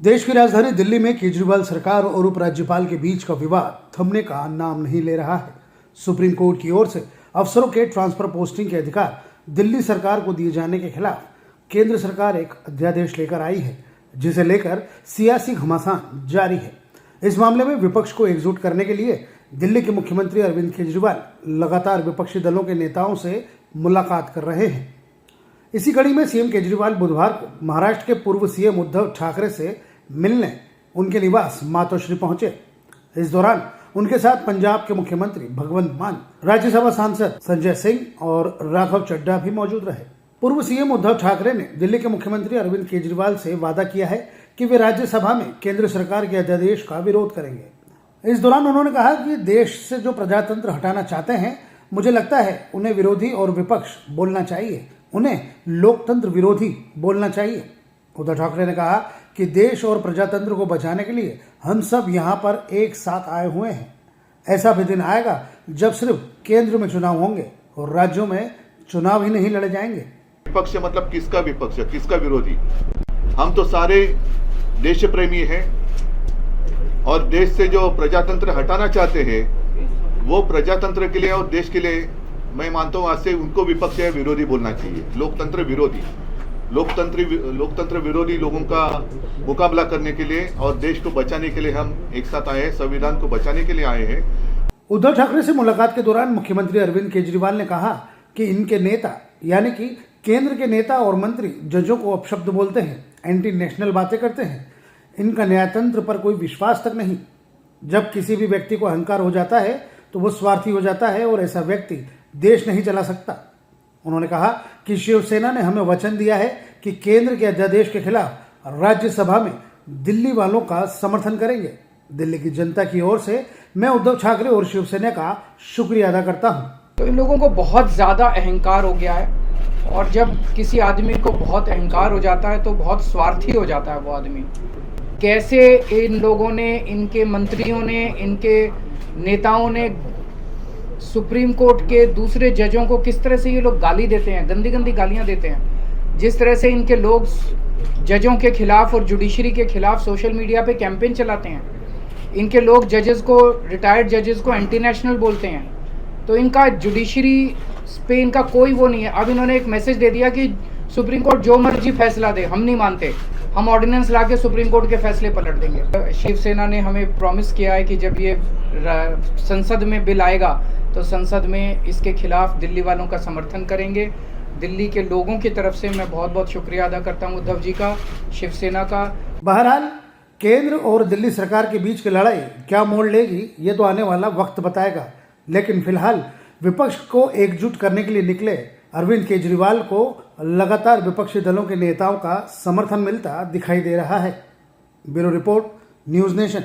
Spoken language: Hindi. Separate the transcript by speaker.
Speaker 1: देश की राजधानी दिल्ली में केजरीवाल सरकार और उपराज्यपाल के बीच का विवाद थमने का नाम नहीं ले रहा है। सुप्रीम कोर्ट की ओर से अफसरों के ट्रांसफर पोस्टिंग के अधिकार दिल्ली सरकार को दिए जाने के खिलाफ केंद्र सरकार एक अध्यादेश लेकर आई है, जिसे लेकर सियासी घमासान जारी है। इस मामले में विपक्ष को एकजुट करने के लिए दिल्ली के मुख्यमंत्री अरविंद केजरीवाल लगातार विपक्षी दलों के नेताओं से मुलाकात कर रहे हैं। इसी कड़ी में सीएम केजरीवाल बुधवार को महाराष्ट्र के पूर्व सीएम उद्धव ठाकरे से मिलने उनके निवास मातोश्री पहुंचे। इस दौरान उनके साथ पंजाब के मुख्यमंत्री भगवंत मान, राज्यसभा सांसद संजय सिंह और राघव चड्ढा भी मौजूद रहे। पूर्व सीएम उद्धव ठाकरे ने दिल्ली के मुख्यमंत्री अरविंद केजरीवाल से वादा किया है कि वे राज्यसभा में केंद्र सरकार के अध्यादेश का विरोध करेंगे। इस दौरान उन्होंने कहा कि देश से जो प्रजातंत्र हटाना चाहते हैं, मुझे लगता है उन्हें विरोधी और विपक्ष बोलना चाहिए, उन्हें लोकतंत्र विरोधी बोलना चाहिए। उद्धव ठाकरे ने कहा कि देश और प्रजातंत्र को बचाने के लिए हम सब यहाँ पर एक साथ आए हुए हैं। ऐसा भी दिन आएगा जब सिर्फ केंद्र में चुनाव होंगे और राज्यों में चुनाव ही नहीं लड़े जाएंगे।
Speaker 2: विपक्ष मतलब किसका विपक्ष है, किसका विरोधी? हम तो सारे देश प्रेमी हैं और देश से जो प्रजातंत्र हटाना चाहते हैं वो प्रजातंत्र के लिए और देश के लिए मैं मानता हूँ आज से उनको विपक्ष या विरोधी बोलना चाहिए। लोकतंत्र विरोधी, लोकतंत्र विरोधी लोगों का मुकाबला करने के लिए और देश को बचाने के लिए हम एक साथ आए हैं, संविधान को बचाने के लिए आए हैं।
Speaker 1: उद्धव ठाकरे से मुलाकात के दौरान मुख्यमंत्री अरविंद केजरीवाल ने कहा कि इनके नेता यानी कि केंद्र के नेता और मंत्री जजों को अपशब्द बोलते हैं, एंटी नेशनल बातें करते हैं। इनका न्यायतंत्र पर कोई विश्वास तक नहीं। जब किसी भी व्यक्ति को अहंकार हो जाता है तो वो स्वार्थी हो जाता है और ऐसा व्यक्ति देश नहीं चला सकता। उन्होंने कहा कि शिवसेना ने हमें वचन दिया है कि केंद्र के अध्यादेश के खिलाफ राज्यसभा में दिल्ली वालों का समर्थन करेंगे। दिल्ली की जनता की ओर से मैं उद्धव ठाकरे और शिवसेना का शुक्रिया अदा करता हूं।
Speaker 3: तो इन लोगों को बहुत ज़्यादा अहंकार हो गया है और जब किसी आदमी को बहुत अहंकार हो जाता है तो बहुत स्वार्थी हो जाता है वो आदमी। कैसे इन लोगों ने, इनके मंत्रियों ने, इनके नेताओं ने सुप्रीम कोर्ट के दूसरे जजों को किस तरह से ये लोग गाली देते हैं, गंदी गंदी गालियां देते हैं। जिस तरह से इनके लोग जजों के खिलाफ और जुडिशरी के खिलाफ सोशल मीडिया पे कैंपेन चलाते हैं। इनके लोग जजेस को, रिटायर्ड जजेस को एंटी नेशनल बोलते हैं। तो इनका जुडिशरी पे इनका कोई वो नहीं है। अब इन्होंने एक मैसेज दे दिया कि सुप्रीम कोर्ट जो मर्जी फैसला दे, हम नहीं मानते, हम ऑर्डिनेंस ला के सुप्रीम कोर्ट के फैसले पलट देंगे। शिवसेना ने हमें प्रॉमिस किया है कि जब ये संसद में बिल आएगा तो संसद में इसके खिलाफ दिल्ली वालों का समर्थन करेंगे। दिल्ली के लोगों की तरफ से मैं बहुत बहुत शुक्रिया अदा करता हूं उद्धव जी का, शिवसेना का।
Speaker 1: बहरहाल केंद्र और दिल्ली सरकार के बीच की लड़ाई क्या मोड़ लेगी ये तो आने वाला वक्त बताएगा, लेकिन फिलहाल विपक्ष को एकजुट करने के लिए निकले अरविंद केजरीवाल को लगातार विपक्षी दलों के नेताओं का समर्थन मिलता दिखाई दे रहा है। Bureau report, news nation.